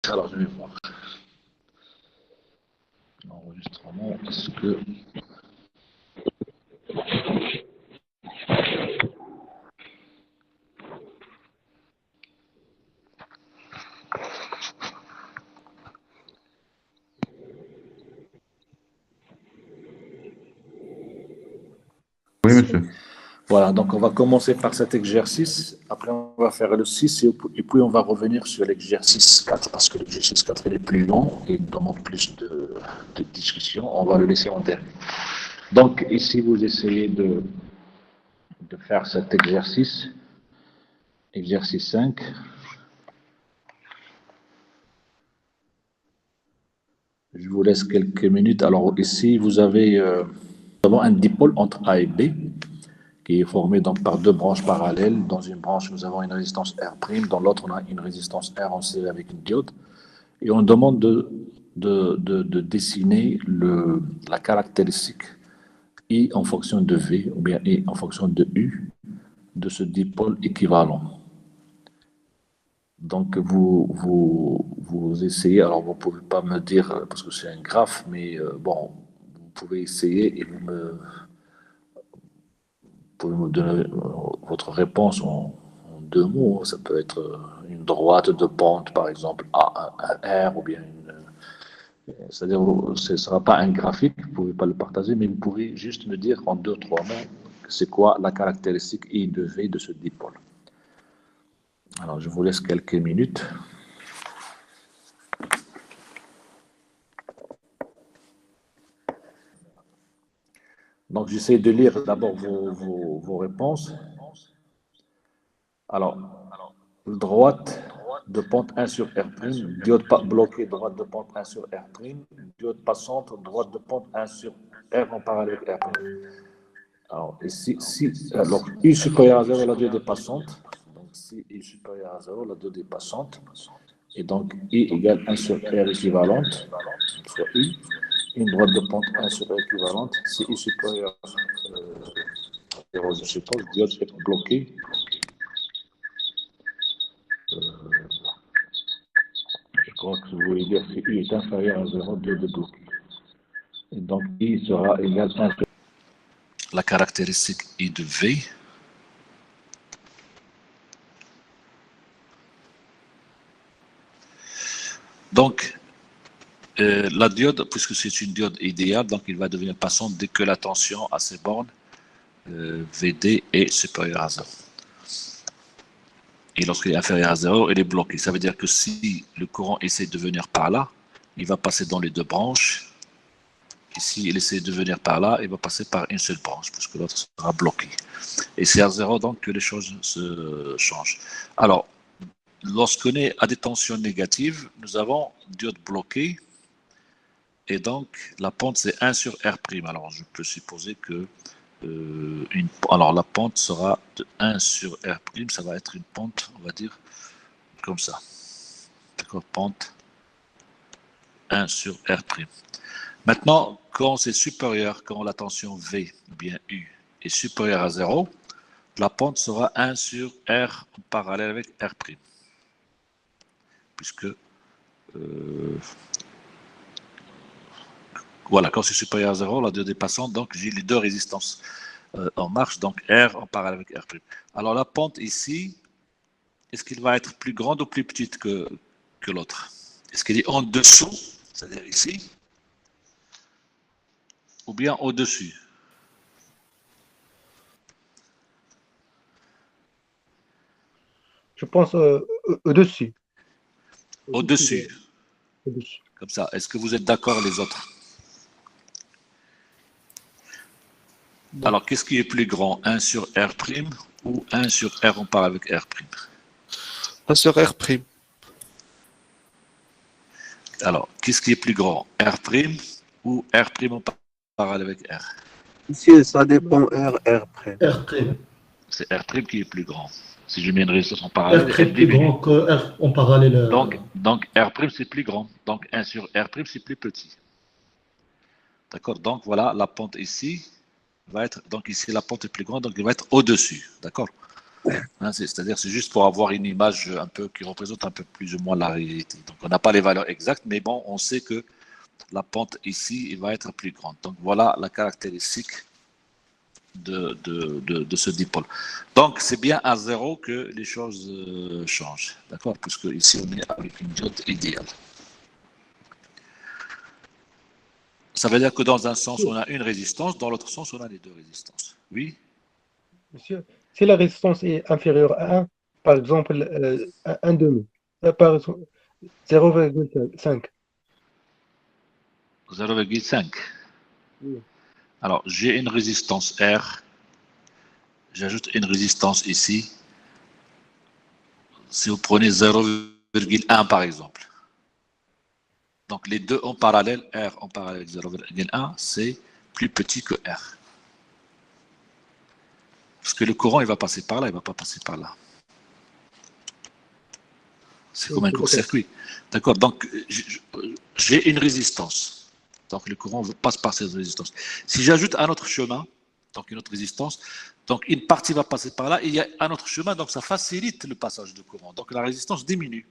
Alors, je vais voir. L'enregistrement, est-ce que... Oui, monsieur. Voilà, donc on va commencer par cet exercice. Après, on va faire le 6 et puis on va revenir sur l'exercice 4 parce que l'exercice 4 il est plus long et il demande plus de discussion. On va le laisser en dernier. Donc, ici, vous essayez de faire cet exercice, exercice 5. Je vous laisse quelques minutes. Alors, ici, vous avez un dipôle entre A et B qui est formé donc par deux branches parallèles. Dans une branche, nous avons une résistance R', dans l'autre, on a une résistance R en série avec une diode. Et on demande de dessiner la caractéristique I en fonction de V ou bien I en fonction de U de ce dipôle équivalent. Donc, vous essayez, alors vous ne pouvez pas me dire, parce que c'est un graphe, mais bon, vous pouvez essayer et pouvez me donner votre réponse en deux mots. Ça peut être une droite de pente, par exemple, à un R, ou bien c'est-à-dire, ce ne sera pas un graphique, vous ne pouvez pas le partager, mais vous pourrez juste me dire en deux, trois mots, c'est quoi la caractéristique I de V de ce dipôle. Alors, je vous laisse quelques minutes. Donc, j'essaie de lire d'abord vos réponses. Alors, droite de pente 1 sur R', diode bloquée, droite de pente 1 sur R', diode passante, droite de pente 1 sur R en parallèle avec R'. Alors, ici, alors, I supérieur à 0, la diode est passante. Donc, si I supérieur à 0, la diode est passante. Et donc, I égale 1 sur R équivalente, soit I. Une droite de pente 1 sur R équivalente. Si I supérieur à 0, je suppose, diode est bloquée. Je crois que vous voulez dire que I est inférieur à 0, diode est bloquée. Et donc, I sera égal à 1 sur la caractéristique I de V. Donc, la diode, puisque c'est une diode idéale, donc il va devenir passant dès que la tension à ces bornes VD est supérieure à 0. Et lorsqu'il est inférieur à 0, il est bloqué. Ça veut dire que si le courant essaie de venir par là, il va passer dans les deux branches. Et s'il essaie de venir par là, il va passer par une seule branche, puisque l'autre sera bloqué. Et c'est à 0 donc que les choses se changent. Alors, lorsqu'on est à des tensions négatives, nous avons diode bloquée. Et donc, la pente, c'est 1 sur R'. Alors, je peux supposer que alors, la pente sera de 1 sur R'. Ça va être une pente, on va dire, comme ça. D'accord, pente 1 sur R'. Maintenant, quand c'est supérieur, quand la tension V, ou bien U, est supérieure à 0, la pente sera 1 sur R en parallèle avec R'. Puisque voilà, quand c'est supérieur à 0, la diode est passante, donc j'ai les deux résistances en marche, donc R en parallèle avec R'. Alors la pente ici, est-ce qu'elle va être plus grande ou plus petite que l'autre? Est-ce qu'elle est en dessous, c'est-à-dire ici, ou bien au-dessus? Je pense au-dessus. Au-dessus. Au-dessus. Comme ça. Est-ce que vous êtes d'accord les autres? Bon. Alors, qu'est-ce qui est plus grand? 1 sur R' ou 1 sur R en parallèle avec R'? 1 sur R'. Alors, qu'est-ce qui est plus grand? R' ou R' en parallèle avec R? Ici, ça dépend R'. R'. C'est R' qui est plus grand. Si je mets une résistance en parallèle, R' est plus grand que R en parallèle. Donc R' c'est plus grand. Donc 1 sur R' c'est plus petit. D'accord? Donc voilà, la pente ici va être, donc ici la pente est plus grande, donc elle va être au-dessus. D'accord? Hein, c'est-à-dire, c'est juste pour avoir une image un peu qui représente un peu plus ou moins la réalité. Donc, on n'a pas les valeurs exactes, mais bon, on sait que la pente ici il va être plus grande. Donc, voilà la caractéristique de ce dipôle. Donc, c'est bien à 0 que les choses changent. D'accord? Puisque ici, on est avec une diode idéale. Ça veut dire que dans un sens, on a une résistance, dans l'autre sens, on a les deux résistances. Oui? Monsieur, si la résistance est inférieure à 1, par exemple, 1 demi, par exemple, 0,5. 0,5. Oui, Alors, j'ai une résistance R. J'ajoute une résistance ici. Si vous prenez 0,1 par exemple. Donc, les deux en parallèle, R en parallèle 0,1, c'est plus petit que R. Parce que le courant, il va passer par là, il ne va pas passer par là. C'est comme un court-circuit. D'accord? Donc, j'ai une résistance. Donc, le courant passe par cette résistance. Si j'ajoute un autre chemin, donc une autre résistance, donc une partie va passer par là, et il y a un autre chemin, donc ça facilite le passage de courant. Donc, la résistance diminue.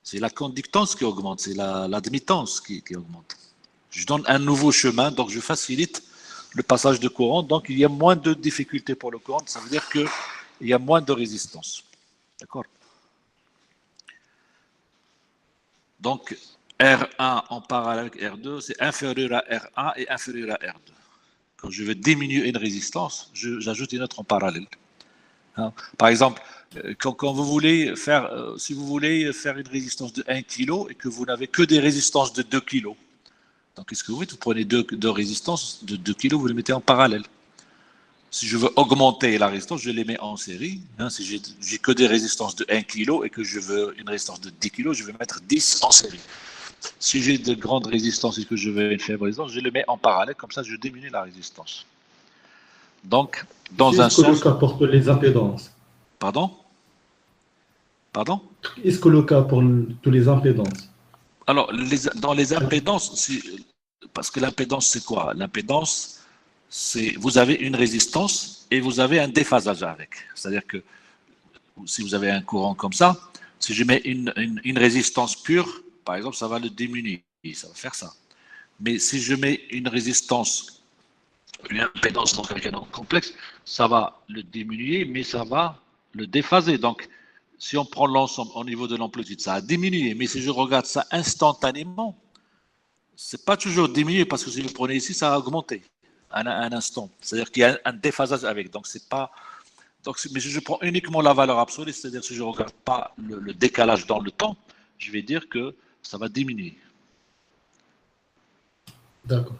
C'est la conductance qui augmente, c'est l'admittance qui augmente. Je donne un nouveau chemin, donc je facilite le passage de courant, donc il y a moins de difficultés pour le courant, ça veut dire qu'il y a moins de résistance. D'accord? Donc, R1 en parallèle avec R2, c'est inférieur à R1 et inférieur à R2. Quand je veux diminuer une résistance, j'ajoute une autre en parallèle. Hein? Par exemple, quand vous voulez faire, si vous voulez faire une résistance de 1 kg et que vous n'avez que des résistances de 2 kg, donc qu'est-ce que vous faites? Vous prenez deux résistances de 2 kg, vous les mettez en parallèle. Si je veux augmenter la résistance, je les mets en série. Hein, si j'ai que des résistances de 1 kg et que je veux une résistance de 10 kg, je vais mettre 10 en série. Si j'ai de grandes résistances et que je veux une faible résistance, je les mets en parallèle, comme ça je diminue la résistance. Donc, dans un Est-ce que le sens... cas pour les impédances? Pardon? Pardon? Est-ce que le cas pour toutes les impédances? Alors, dans les impédances, parce que l'impédance, c'est quoi? L'impédance, c'est vous avez une résistance et vous avez un déphasage avec. C'est-à-dire que si vous avez un courant comme ça, si je mets une résistance pure, par exemple, ça va le diminuer, ça va faire ça. Mais si je mets une résistance, une impédance donc avec un nombre complexe, ça va le diminuer, mais ça va le déphaser. Donc, si on prend l'ensemble au niveau de l'amplitude, ça a diminué. Mais si je regarde ça instantanément, c'est pas toujours diminué parce que si vous prenez ici, ça a augmenté à un instant. C'est-à-dire qu'il y a un déphasage avec. Donc, c'est pas. Donc, mais si je prends uniquement la valeur absolue, c'est-à-dire si je ne regarde pas le décalage dans le temps, je vais dire que ça va diminuer. D'accord.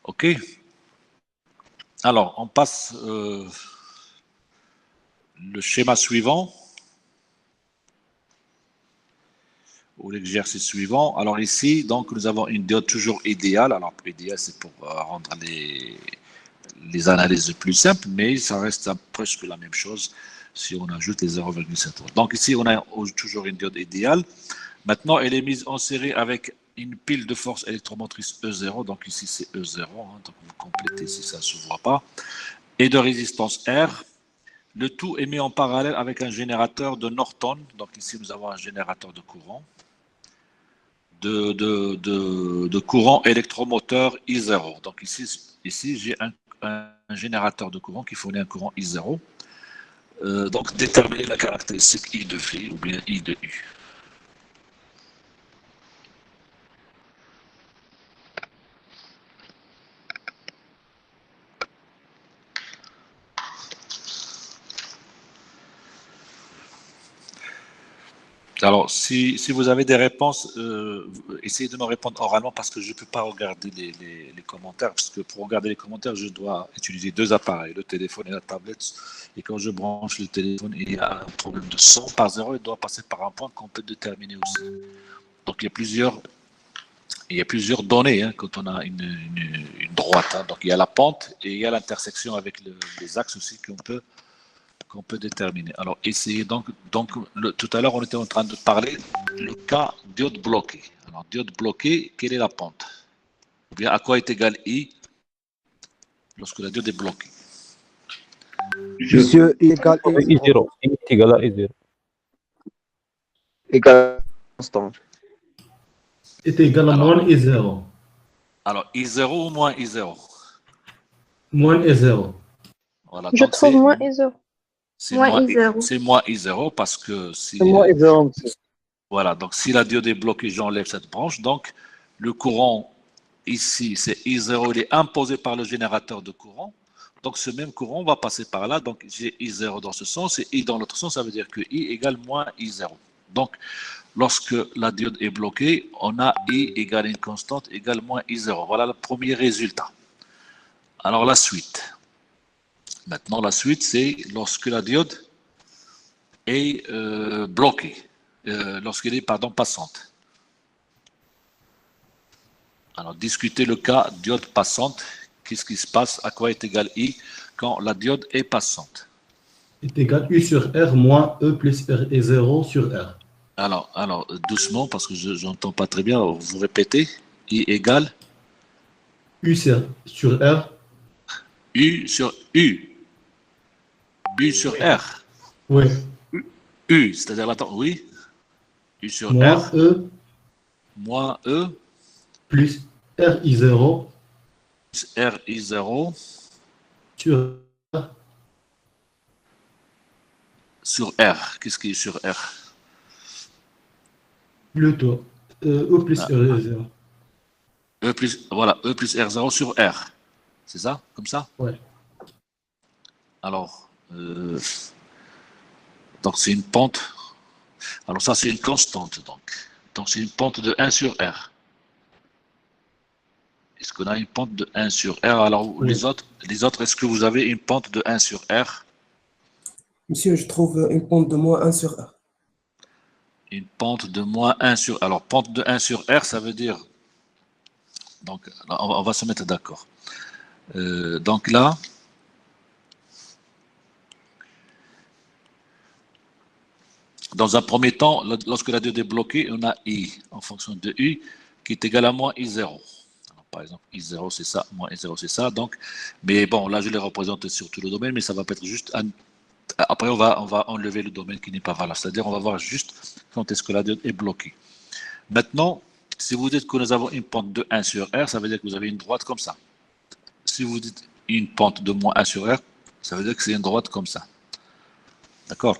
OK. Alors, on passe le schéma suivant ou l'exercice suivant. Alors ici, donc, nous avons une diode toujours idéale. Alors, idéale, c'est pour rendre les analyses plus simples, mais ça reste presque la même chose si on ajoute les 0,7. Donc ici, on a toujours une diode idéale. Maintenant, elle est mise en série avec une pile de force électromotrice E0. Donc ici, c'est E0. Hein, donc vous complétez si ça ne s'ouvre pas. Et de résistance R. Le tout est mis en parallèle avec un générateur de Norton. Donc ici, nous avons un générateur de courant. De courant électromoteur I0. Donc ici j'ai un générateur de courant qui fournit un courant I0. Donc déterminer la caractéristique I de V ou bien I de U. Alors, si vous avez des réponses, essayez de me répondre oralement parce que je ne peux pas regarder les commentaires. Parce que pour regarder les commentaires, je dois utiliser deux appareils, le téléphone et la tablette. Et quand je branche le téléphone, il y a un problème de son par zéro, il doit passer par un point qu'on peut déterminer aussi. Donc, il y a plusieurs données hein, quand on a une droite. Hein. Donc, il y a la pente et il y a l'intersection avec les axes aussi qu'on peut déterminer. Alors, essayez donc tout à l'heure, on était en train de parler le cas diode bloquée. Alors, diode bloquée, quelle est la pente? Ou bien, à quoi est égal I lorsque la diode est bloquée? Monsieur, I égale I0. I est égal à I0. égale constante. est égal à moins I0. Alors, I0 ou moins I0? Moins I0. Voilà, Je donc trouve moins I0. c'est Moins moins I0. c'est moins I0 parce que si, C'est moins I0 aussi. voilà, donc si la diode est bloquée, j'enlève cette branche. Donc, le courant ici, c'est I0, il est imposé par le générateur de courant. Donc, ce même courant va passer par là. Donc, j'ai I0 dans ce sens et I dans l'autre sens, ça veut dire que I égale moins I0. Donc, lorsque la diode est bloquée, on a I égale une constante égale moins I0. Voilà le premier résultat. Alors, la suite. Maintenant, la suite, c'est lorsque la diode est bloquée, lorsqu'elle est, passante. Alors, discuter le cas diode passante. Qu'est-ce qui se passe? À quoi est égal I quand la diode est passante? Est égal U sur R moins E plus R et 0 sur R. Alors, doucement, parce que je n'entends pas très bien. Vous répétez. I égale U sur R. U sur U. U sur R. Oui. U, c'est-à-dire, attends, oui. U sur Moins R. E Moins E. plus R I0 Plus R I0. sur R. Sur R. Qu'est-ce qui est sur R? Plutôt. E plus R et 0. E plus, voilà, E plus R0 sur R. C'est ça? Comme ça? Ouais. Alors, donc c'est une pente. Alors ça, c'est une constante. Donc c'est une pente de 1 sur R. Est-ce qu'on a une pente de 1 sur R? Alors, Oui. les autres, est-ce que vous avez une pente de 1 sur R? Monsieur, je trouve une pente de moins 1 sur R. Une pente de moins 1 sur... Alors, pente de 1 sur R, ça veut dire... Donc, on va se mettre d'accord. Donc là... Dans un premier temps, lorsque la diode est bloquée, on a I en fonction de U qui est égal à moins I0. Alors, par exemple, I0 c'est ça, moins I0 c'est ça. Donc, mais bon, là je les représente sur tout le domaine, mais ça va être juste... Après, on va enlever le domaine qui n'est pas valable. C'est-à-dire, on va voir juste quand est-ce que la diode est bloquée. Maintenant, si vous dites que nous avons une pente de 1 sur R, ça veut dire que vous avez une droite comme ça. Si vous dites une pente de moins 1 sur R, ça veut dire que c'est une droite comme ça. D'accord?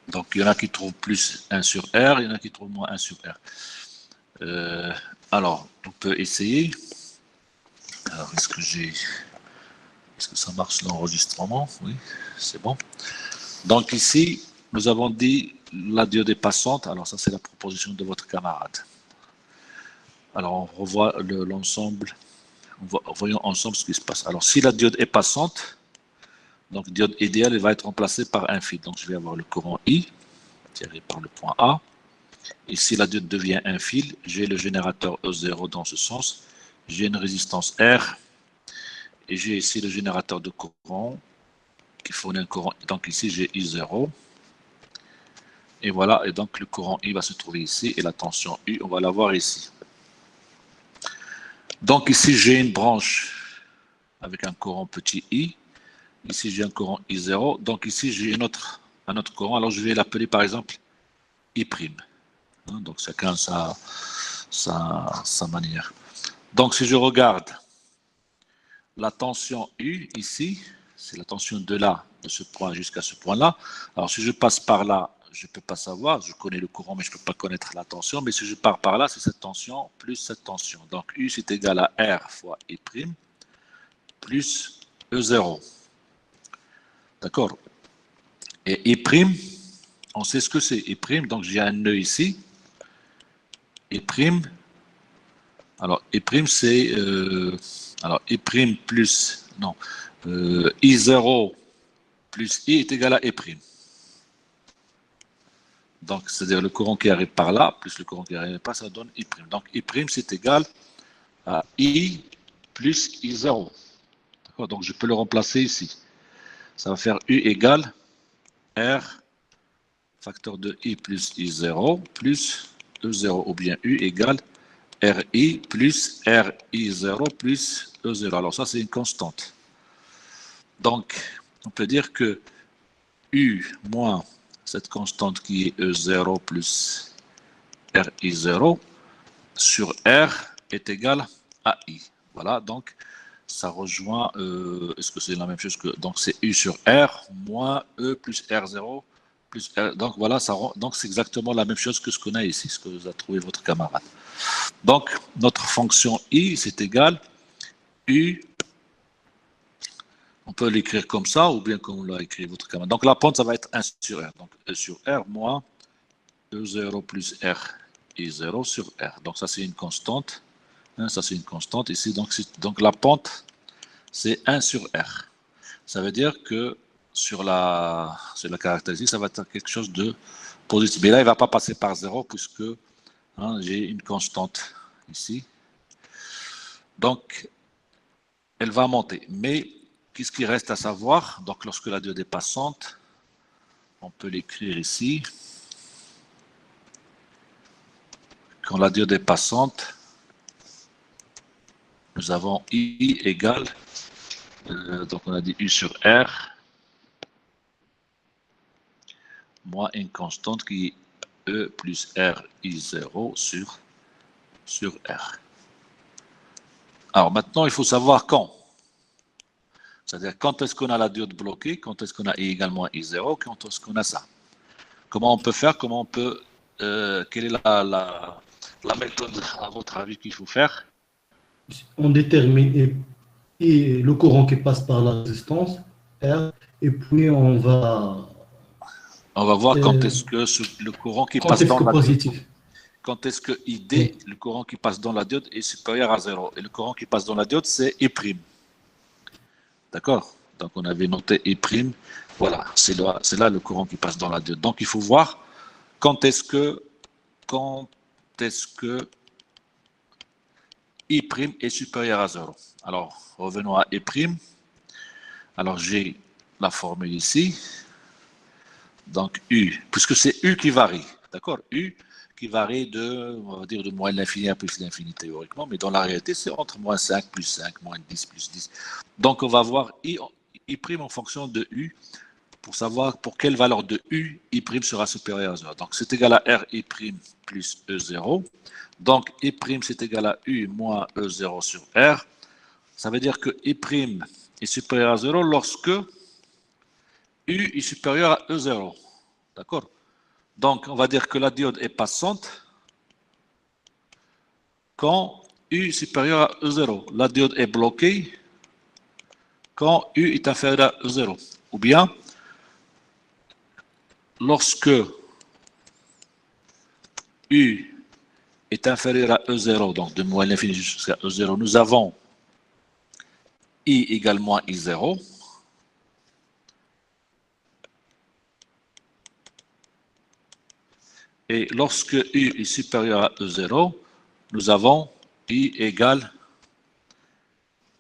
Donc, il y en a qui trouvent plus 1 sur R, il y en a qui trouvent moins 1 sur R. Alors, on peut essayer. Alors, est-ce que ça marche l'enregistrement? Oui, c'est bon. Donc ici, nous avons dit la diode est passante. Alors ça, c'est la proposition de votre camarade. Alors, on revoit l'ensemble. Voyons ensemble ce qui se passe. Alors, si la diode est passante, donc diode idéale, elle va être remplacée par un fil. Donc, je vais avoir le courant I, tiré par le point A. Et si la diode devient un fil, j'ai le générateur E0 dans ce sens. J'ai une résistance R. Et j'ai ici le générateur de courant qui fournit un courant. Donc ici, j'ai I0. Et voilà, et donc le courant I va se trouver ici. Et la tension U, on va l'avoir ici. Donc ici, j'ai une branche avec un courant petit I. Ici, j'ai un courant I0. Donc ici, j'ai un autre courant. Alors je vais l'appeler par exemple I'. Donc chacun sa manière. Donc si je regarde la tension U ici, c'est la tension de là, de ce point jusqu'à ce point-là. Alors si je passe par là, je ne peux pas savoir, je connais le courant, mais je ne peux pas connaître la tension. Mais si je pars par là, c'est cette tension plus cette tension. Donc U, c'est égal à R fois I' plus E0. D'accord? Et I', on sait ce que c'est. I', donc j'ai un nœud ici. I', alors I' c'est... alors I' plus... Non. I0 plus I est égal à I'. Donc, c'est-à-dire le courant qui arrive par là, plus le courant qui arrive par là, ça donne I'. Donc, I', c'est égal à I plus I0. D'accord? Donc, je peux le remplacer ici. Ça va faire U égale R, facteur de I plus I0, plus E0, ou bien U égale RI plus RI0 plus E0. Alors, ça, c'est une constante. Donc, on peut dire que U moins cette constante qui est E0 plus RI0 sur R est égal à I. Voilà, donc ça rejoint, est-ce que c'est la même chose que, donc c'est U sur R moins E plus R0 plus R, donc voilà, donc c'est exactement la même chose que ce qu'on a ici, ce que vous a trouvé votre camarade. Donc notre fonction I, c'est égal U, on peut l'écrire comme ça, ou bien comme l'a écrit votre camarade. Donc la pente, ça va être 1 sur R, donc E sur R moins E0 plus R I0 sur R. Donc ça c'est une constante. Ça, c'est une constante ici. Donc la pente, c'est 1 sur R. Ça veut dire que sur la caractéristique, ça va être quelque chose de positif. Mais là, il ne va pas passer par 0 puisque j'ai une constante ici. Donc, elle va monter. Mais qu'est-ce qui reste à savoir? Donc, lorsque la diode est passante, on peut l'écrire ici. Quand la diode est passante, nous avons I égale, donc on a dit U sur R, moins une constante qui est E plus R I0 sur R. Alors maintenant, il faut savoir quand. C'est-à-dire quand est-ce qu'on a la diode bloquée, quand est-ce qu'on a I également I0, quand est-ce qu'on a ça. Comment on peut faire, comment on peut, quelle est la méthode à votre avis qu'il faut faire? On détermine et le courant qui passe par la résistance, R, et puis on va voir quand est-ce que le courant qui passe dans la diode, quand est-ce que ID, le courant qui passe dans la diode, est supérieur à 0. Et le courant qui passe dans la diode, c'est I'. D'accord? Donc on avait noté I'. Voilà, c'est là le courant qui passe dans la diode. Donc il faut voir quand est-ce que I' est supérieur à 0. Alors, revenons à I'. Alors, j'ai la formule ici. Donc, U, puisque c'est U qui varie. D'accord? U qui varie on va dire, de moins l'infini à plus l'infini théoriquement, mais dans la réalité, c'est entre moins 5 plus 5, moins 10 plus 10. Donc, on va voir I' en fonction de U pour savoir pour quelle valeur de U, I' sera supérieur à 0. Donc, c'est égal à RI' plus E0. Donc, I' c'est égal à U moins E0 sur R. Ça veut dire que I' est supérieur à 0 lorsque U est supérieur à E0. D'accord? Donc, on va dire que la diode est passante quand U est supérieur à E0. La diode est bloquée quand U est inférieur à E0. Ou bien, lorsque U est inférieur à E0, donc de moins l'infini jusqu'à E0, nous avons I égale moins I0. Et lorsque U est supérieur à E0, nous avons I égale,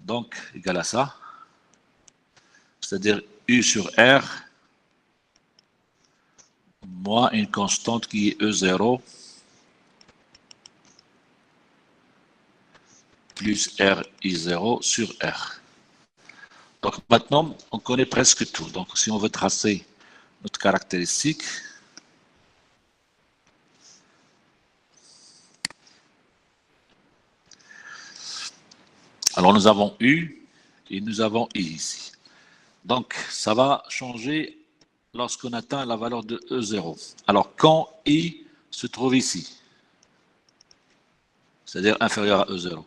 donc égal à ça, c'est-à-dire U sur R moins une constante qui est E0 plus RI0 sur R. Donc maintenant, on connaît presque tout. Donc si on veut tracer notre caractéristique, alors nous avons U et nous avons I ici. Donc ça va changer lorsqu'on atteint la valeur de E0. Alors quand I se trouve ici, c'est-à-dire inférieur à E0,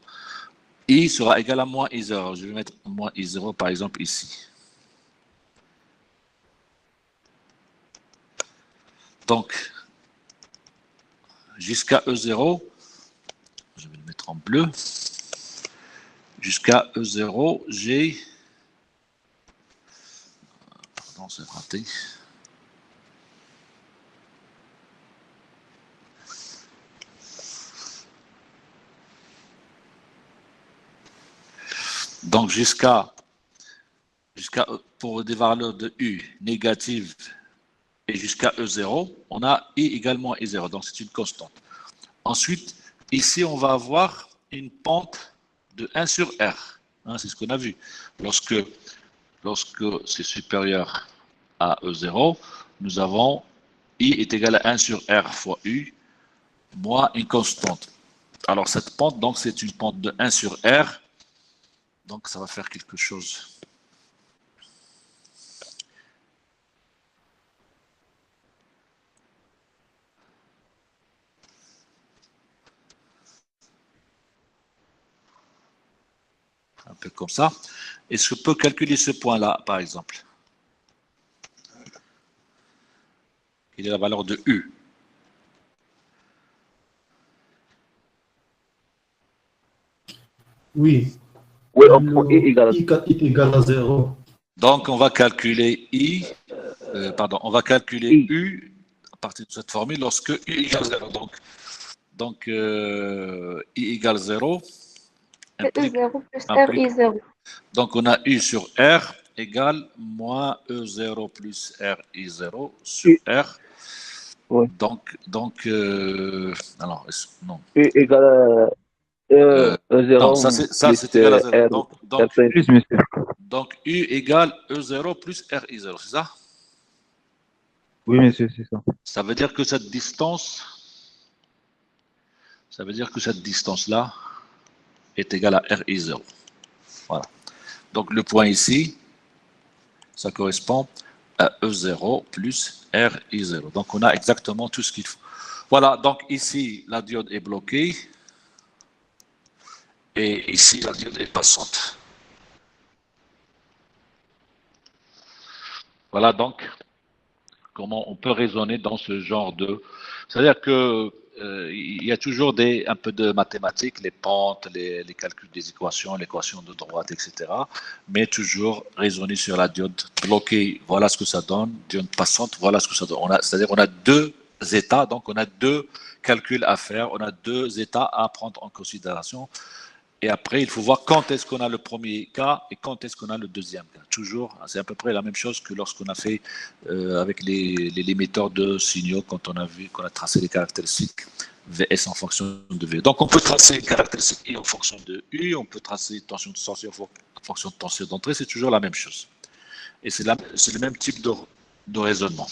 I sera égal à moins I0. Je vais mettre moins I0 par exemple ici. Donc, jusqu'à E0, je vais le mettre en bleu, jusqu'à E0, j'ai... Pardon, c'est raté. Donc, pour des valeurs de U négatives et jusqu'à E0, on a I également I0, donc c'est une constante. Ensuite, ici, on va avoir une pente de 1 sur R. C'est ce qu'on a vu. Lorsque lorsque c'est supérieur à E0, nous avons I est égal à 1 sur R fois U, moins une constante. Alors cette pente, donc c'est une pente de 1 sur R, donc ça va faire quelque chose. Un peu comme ça. Est-ce que je peux calculer ce point-là, par exemple? Il est la valeur de U. Oui. Oui, on prend I égale à I est égal à 0. Donc, on va calculer on va calculer I. U à partir de cette formule lorsque U égale 0. Donc I égale 0 implique, E0 plus implique- RI0. donc on a U sur R égale moins E0 plus RI0 sur U. R. Oui. Donc alors, non. U égale à E0 Non, ça c'est égal à 0. Donc, Plus, monsieur. donc U égale E0 plus RI0, c'est ça? Oui, monsieur, c'est ça. Ça veut dire que cette distance-là est égale à RI0. Voilà. Donc le point ici, ça correspond à E0 plus RI0. Donc on a exactement tout ce qu'il faut. Voilà, donc ici, la diode est bloquée. Et ici, la diode est passante. Voilà donc comment on peut raisonner dans ce genre de... C'est-à-dire que il y a toujours un peu de mathématiques, les pentes, les calculs des équations, l'équation de droite, etc. Mais toujours raisonner sur la diode bloquée, voilà ce que ça donne, diode passante, voilà ce que ça donne. C'est-à-dire on a deux états, donc on a deux calculs à faire, on a deux états à prendre en considération. Et après, il faut voir quand est-ce qu'on a le premier cas et quand est-ce qu'on a le deuxième cas. Toujours, c'est à peu près la même chose que lorsqu'on a fait avec les limiteurs de signaux, quand on a vu qu'on a tracé les caractéristiques VS en fonction de V. Donc, on peut tracer les caractéristiques I en fonction de U, on peut tracer tension de sortie en fonction de tension d'entrée, c'est toujours la même chose. Et c'est le même type de raisonnement.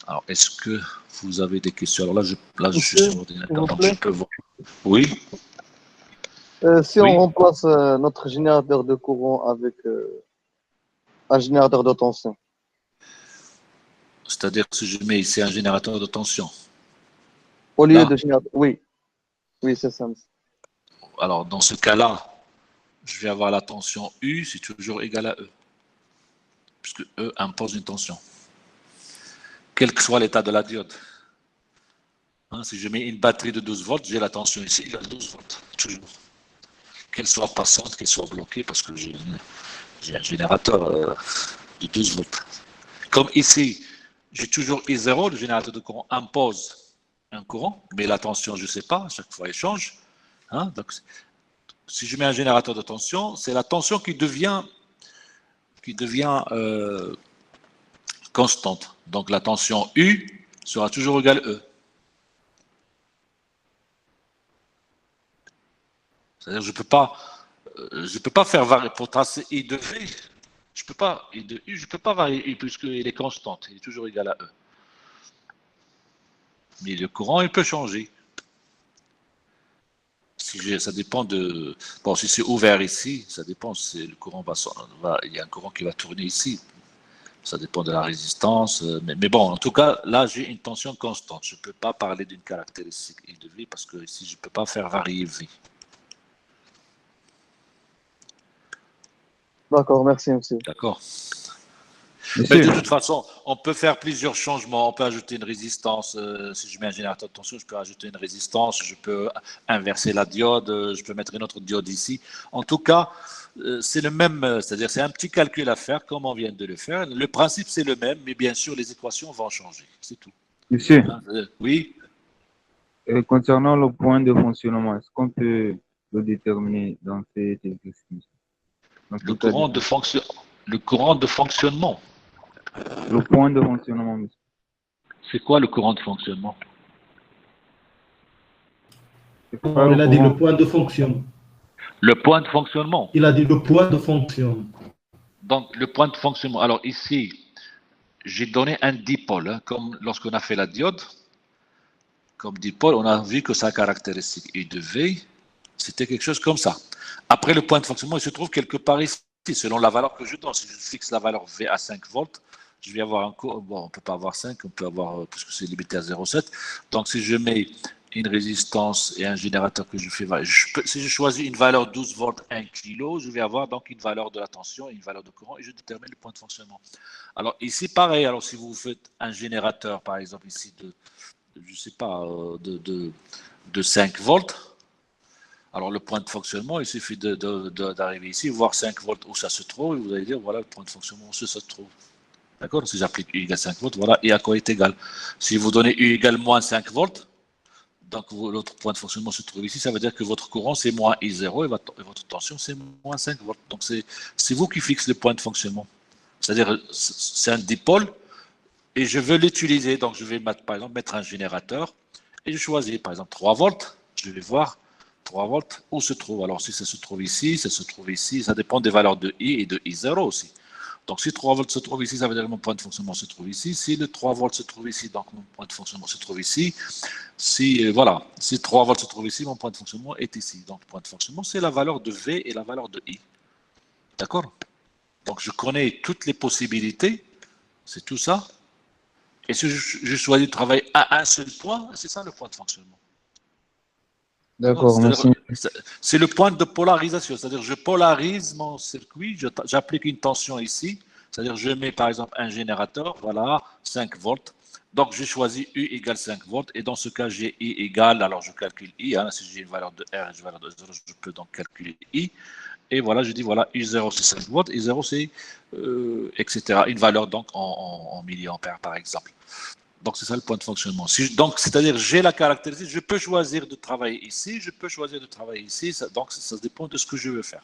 Alors, est-ce que vous avez des questions? Alors là, je suis sur l'ordinateur, donc je peux voir. Oui. Si Oui. on remplace notre générateur de courant avec un générateur de tension, C'est-à-dire que si je mets ici un générateur de tension, au lieu là, de générateur. Oui, oui, c'est ça. alors dans ce cas-là, je vais avoir la tension U, c'est toujours égal à E, puisque E impose une tension, quel que soit l'état de la diode. Hein, si je mets une batterie de 12 volts, j'ai la tension ici égale à 12 volts, toujours. Qu'elle soit passante, qu'elle soit bloquée, parce que j'ai un générateur de 12 volts. Comme ici, j'ai toujours I0, le générateur de courant impose un courant, mais la tension, je ne sais pas, à chaque fois, elle change. Hein, donc, si je mets un générateur de tension, c'est la tension qui devient constante. Donc la tension U sera toujours égale E. C'est-à-dire je ne peux pas faire varier pour tracer I de V. Je peux pas I de U, je peux pas varier I puisqu'il est constante, il est toujours égal à E. Mais le courant, il peut changer. Ça dépend de... Bon, si c'est ouvert ici, ça dépend. Le courant il y a un courant qui va tourner ici. Ça dépend de la résistance. Mais bon, en tout cas, là, j'ai une tension constante. Je ne peux pas parler d'une caractéristique I de V parce que ici, je ne peux pas faire varier V. D'accord, merci, monsieur. D'accord. Monsieur, Mais de toute façon, on peut faire plusieurs changements. On peut ajouter une résistance. Si je mets un générateur de tension, je peux ajouter une résistance. Je peux inverser la diode. Je peux mettre une autre diode ici. En tout cas, c'est le même. C'est-à-dire, c'est un petit calcul à faire, comme on vient de le faire. Le principe, c'est le même, mais bien sûr, les équations vont changer. C'est tout. monsieur, Hein, oui. concernant le point de fonctionnement, est-ce qu'on peut le déterminer dans cet exercice? Le courant de fonctionnement. Le point de fonctionnement, monsieur. C'est quoi le courant de fonctionnement? C'est pas Elle a dit courant. le point de fonction. Le point de fonctionnement. Il a dit le point de fonction. Donc, le point de fonctionnement. Alors, ici, j'ai donné un dipôle, hein, comme lorsqu'on a fait la diode. Comme dipôle, on a vu que sa caractéristique I de V, c'était quelque chose comme ça. Après, le point de fonctionnement, il se trouve quelque part ici, selon la valeur que je donne. Si je fixe la valeur V à 5 volts, je vais avoir un courant. Bon, on ne peut pas avoir 5, on peut avoir, puisque c'est limité à 0,7. Donc, si je mets une résistance et un générateur que je fais, si je choisis une valeur 12 volts 1 kg, je vais avoir donc une valeur de la tension et une valeur de courant et je détermine le point de fonctionnement. Alors ici, pareil, alors si vous faites un générateur, par exemple ici je ne sais pas, de 5 volts, alors le point de fonctionnement, il suffit d'arriver ici, voir 5 volts où ça se trouve, et vous allez dire, voilà le point de fonctionnement où ça se trouve. D'accord? Si j'applique U égale 5 volts, voilà, I à quoi est égal. Si vous donnez U égale moins 5 volts, donc l'autre point de fonctionnement se trouve ici, ça veut dire que votre courant c'est moins I0 et votre tension c'est moins 5 volts. Donc c'est vous qui fixez le point de fonctionnement. C'est-à-dire c'est un dipôle et je veux l'utiliser. Donc je vais par exemple mettre un générateur et je choisis par exemple 3 volts. Je vais voir 3 volts où se trouve. Alors si ça se trouve ici, ça se trouve ici, ça dépend des valeurs de I et de I0 aussi. Donc, si 3 volts se trouve ici, ça veut dire que mon point de fonctionnement se trouve ici. Si le 3 volts se trouve ici, donc mon point de fonctionnement se trouve ici. Si 3 volts se trouve ici, mon point de fonctionnement est ici. Donc, le point de fonctionnement, c'est la valeur de V et la valeur de I. D'accord? Donc, je connais toutes les possibilités. C'est tout ça. Et si je choisis de travailler à un seul point, c'est ça le point de fonctionnement. D'accord, merci. C'est le point de polarisation, c'est-à-dire je polarise mon circuit, j'applique une tension ici, c'est-à-dire je mets par exemple un générateur, voilà, 5 volts, donc je choisis U égale 5 volts, et dans ce cas j'ai I égale, alors je calcule I, hein, si j'ai une valeur de R et une valeur de 0, je peux donc calculer I, et voilà, je dis voilà, U0 c'est 5 volts, I0 c'est, etc., une valeur donc en milliampères par exemple. Donc, c'est ça le point de fonctionnement. Donc, c'est-à-dire, j'ai la caractéristique, je peux choisir de travailler ici, je peux choisir de travailler ici, donc ça dépend de ce que je veux faire.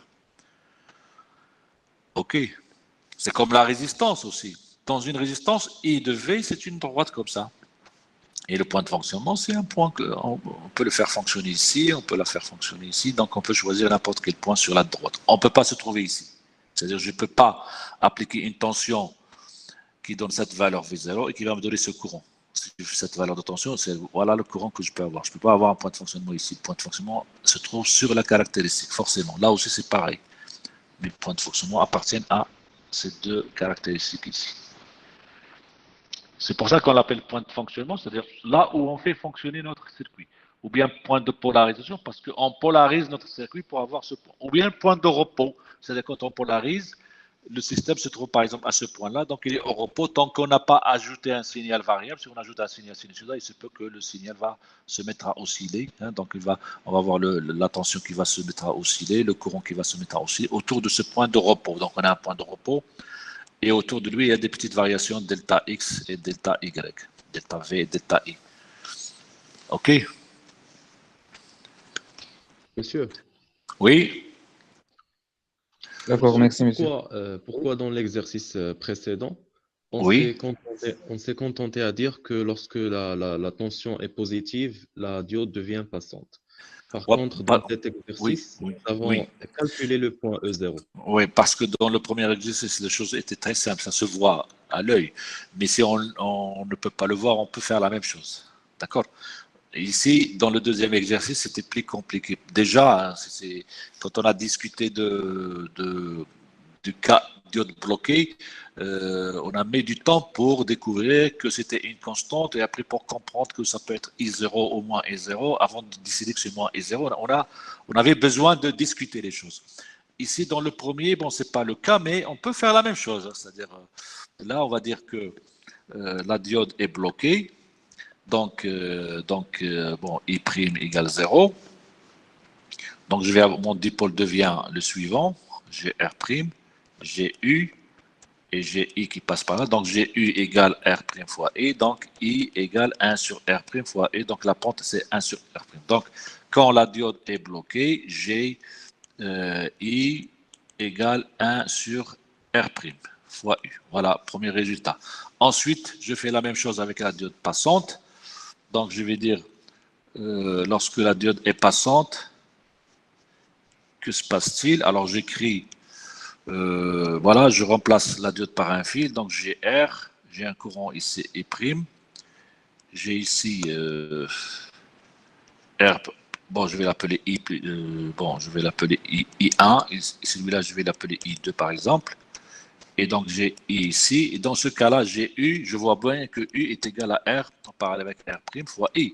OK. C'est comme la résistance aussi. Dans une résistance, I de V, c'est une droite comme ça. Et le point de fonctionnement, c'est un point qu'on peut le faire fonctionner ici, on peut la faire fonctionner ici, donc on peut choisir n'importe quel point sur la droite. On ne peut pas se trouver ici. C'est-à-dire, je ne peux pas appliquer une tension qui donne cette valeur V0 et qui va me donner ce courant. Si je fais cette valeur de tension, voilà le courant que je peux avoir. Je ne peux pas avoir un point de fonctionnement ici. Le point de fonctionnement se trouve sur la caractéristique, forcément. Là aussi, c'est pareil. Les points de fonctionnement appartiennent à ces deux caractéristiques ici. C'est pour ça qu'on l'appelle point de fonctionnement, c'est-à-dire là où on fait fonctionner notre circuit. Ou bien point de polarisation, parce qu'on polarise notre circuit pour avoir ce point. Ou bien point de repos, c'est-à-dire quand on polarise, le système se trouve par exemple à ce point-là, donc il est au repos tant qu'on n'a pas ajouté un signal variable. Si on ajoute un signal sinusoïdal, il se peut que le signal va se mettre à osciller. Hein, donc on va avoir la tension qui va se mettre à osciller, le courant qui va se mettre à osciller autour de ce point de repos. Donc on a un point de repos et autour de lui, il y a des petites variations delta X et delta Y, delta V et delta I. OK? Monsieur, Oui? D'accord, merci, monsieur. pourquoi dans l'exercice précédent, on Oui. s'est contenté à dire que lorsque la tension est positive, la diode devient passante. Par contre, dans cet exercice, nous avons calculé le point E0. Oui, parce que dans le premier exercice, les choses étaient très simples, ça se voit à l'œil. Mais si on ne peut pas le voir, on peut faire la même chose. D'accord? Ici, dans le deuxième exercice, c'était plus compliqué. Déjà, quand on a discuté du cas diode bloqué, on a mis du temps pour découvrir que c'était une constante et après pour comprendre que ça peut être I0 ou moins I0 avant de décider que c'est moins I0. On avait besoin de discuter les choses. Ici, dans le premier, bon, c'est pas le cas, mais on peut faire la même chose. C'est-à-dire, là, on va dire que la diode est bloquée. Donc, bon, I' égale 0. Donc, mon dipôle devient le suivant. J'ai R', j'ai U et j'ai I qui passe par là. Donc, j'ai U égale R' fois I. Donc, I égale 1 sur R' fois I. Donc, la pente, c'est 1 sur R'. Donc, quand la diode est bloquée, j'ai I égale 1 sur R' fois U. Voilà, premier résultat. Ensuite, je fais la même chose avec la diode passante. Donc, je vais dire, lorsque la diode est passante, que se passe-t-il? Alors j'écris, voilà, je remplace la diode par un fil, donc j'ai R, j'ai un courant ici I', j'ai ici R, bon je vais l'appeler I, bon je vais l'appeler I1, et celui-là je vais l'appeler I2 par exemple, et donc j'ai I ici, et dans ce cas-là j'ai U, je vois bien que U est égal à R en parallèle avec R' fois I,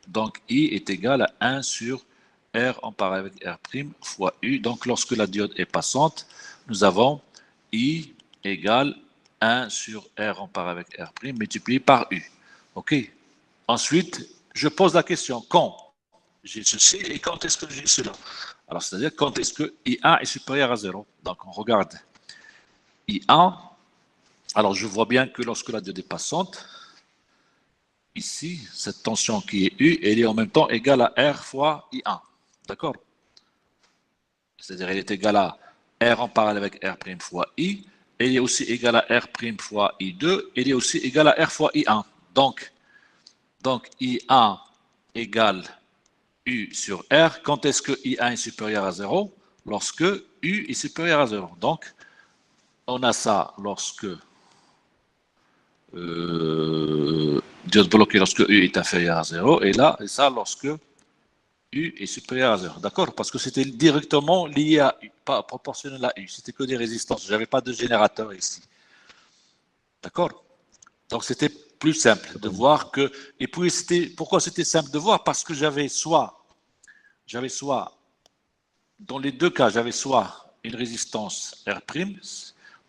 donc I est égal à 1 sur R en parallèle avec R' fois U, donc lorsque la diode est passante, nous avons I égale 1 sur R en parallèle avec R' multiplié par U. OK. Ensuite, je pose la question, quand j'ai ceci et quand est-ce que j'ai cela? Alors, c'est-à-dire quand est-ce que I1 est supérieur à 0? Donc, on regarde I1. Alors, je vois bien que lorsque la diode est passante, ici, cette tension qui est U, elle est en même temps égale à R fois I1. D'accord? C'est-à-dire, elle est égale à R en parallèle avec R' fois I. Elle est aussi égale à R' fois I2. Elle est aussi égale à R fois I1. Donc I1 égale U sur R. Quand est-ce que I1 est supérieur à 0? Lorsque U est supérieur à 0. Donc, on a ça lorsque diode bloquée lorsque U est inférieur à 0. Et là, et ça lorsque U est supérieur à 0. D'accord? Parce que c'était directement lié à U, pas proportionnel à U. C'était que des résistances. Je n'avais pas de générateur ici. D'accord? Donc, c'était plus simple de voir que. Et puis, pourquoi c'était simple de voir? Parce que j'avais soit, dans les deux cas, j'avais soit une résistance R'.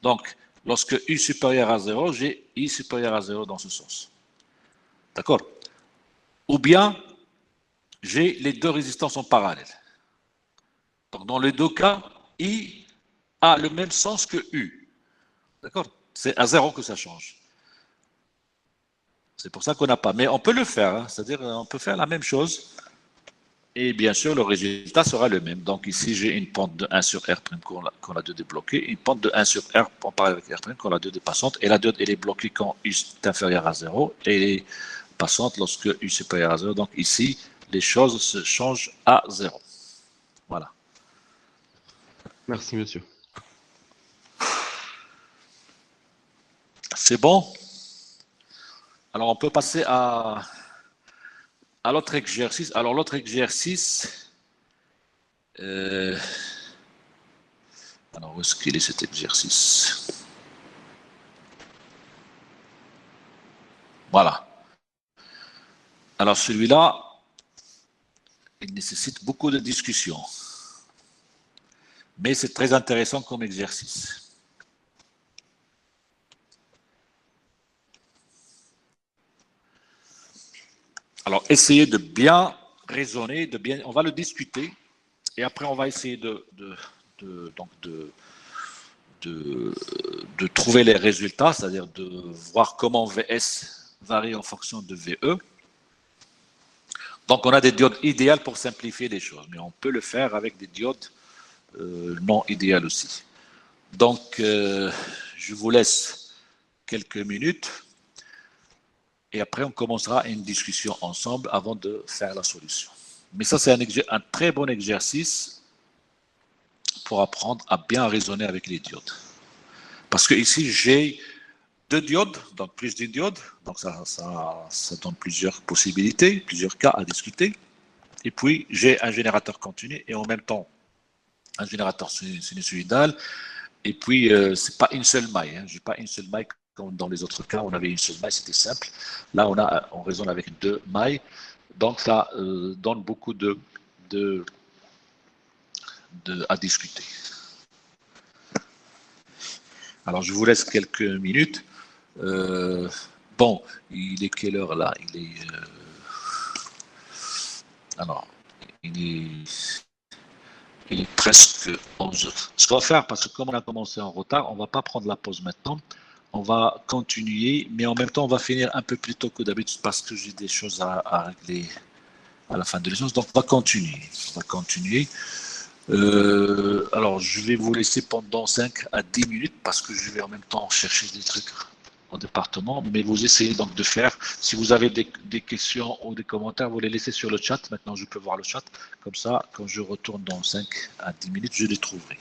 Donc, lorsque U supérieur à 0, j'ai I supérieur à 0 dans ce sens. D'accord? Ou bien, j'ai les deux résistances en parallèle. Donc, dans les deux cas, I a le même sens que U. D'accord? C'est à 0 que ça change. C'est pour ça qu'on n'a pas. Mais on peut le faire, hein. C'est-à-dire on peut faire la même chose. Et bien sûr, le résultat sera le même. Donc ici, j'ai une pente de 1 sur R' quand la diode est bloquée, une pente de 1 sur R en parallèle avec R' quand la diode est passante. Et la diode, elle est bloquée quand U est inférieur à 0. Et elle est passante lorsque U est supérieur à 0. Donc ici, les choses se changent à 0. Voilà. Merci, monsieur. C'est bon? Alors, on peut passer à l'autre exercice. Alors, l'autre exercice, alors, où est-ce qu'il est cet exercice? Voilà. Alors, celui-là, il nécessite beaucoup de discussion. Mais c'est très intéressant comme exercice. Alors, essayez de bien raisonner, on va le discuter, et après on va essayer de trouver les résultats, c'est-à-dire de voir comment VS varie en fonction de VE. Donc, on a des diodes idéales pour simplifier les choses, mais on peut le faire avec des diodes non idéales aussi. Donc, je vous laisse quelques minutes. Et après, on commencera une discussion ensemble avant de faire la solution. Mais ça, c'est un très bon exercice pour apprendre à bien raisonner avec les diodes. Parce que ici, j'ai deux diodes, donc plus d'une diode. Donc, ça donne plusieurs possibilités, plusieurs cas à discuter. Et puis, j'ai un générateur continu et en même temps, un générateur sinusoïdal. Et puis, ce n'est pas une seule maille. Hein. Je n'ai pas une seule maille. Comme dans les autres cas, on avait une seule maille, c'était simple. Là, on raisonne avec deux mailles. Donc, ça donne beaucoup à discuter. Alors, je vous laisse quelques minutes. Bon, il est quelle heure là? Il est. Alors, il est presque 11 heures. Ce qu'on va faire, parce que comme on a commencé en retard, on ne va pas prendre la pause maintenant. On va continuer, mais en même temps, on va finir un peu plus tôt que d'habitude parce que j'ai des choses à régler à la fin de l'échange. Donc, on va continuer. Alors, je vais vous laisser pendant 5 à 10 minutes parce que je vais en même temps chercher des trucs au département, mais vous essayez donc de faire, si vous avez des questions ou des commentaires, vous les laissez sur le chat. Maintenant, je peux voir le chat. Comme ça, quand je retourne dans 5 à 10 minutes, je les trouverai.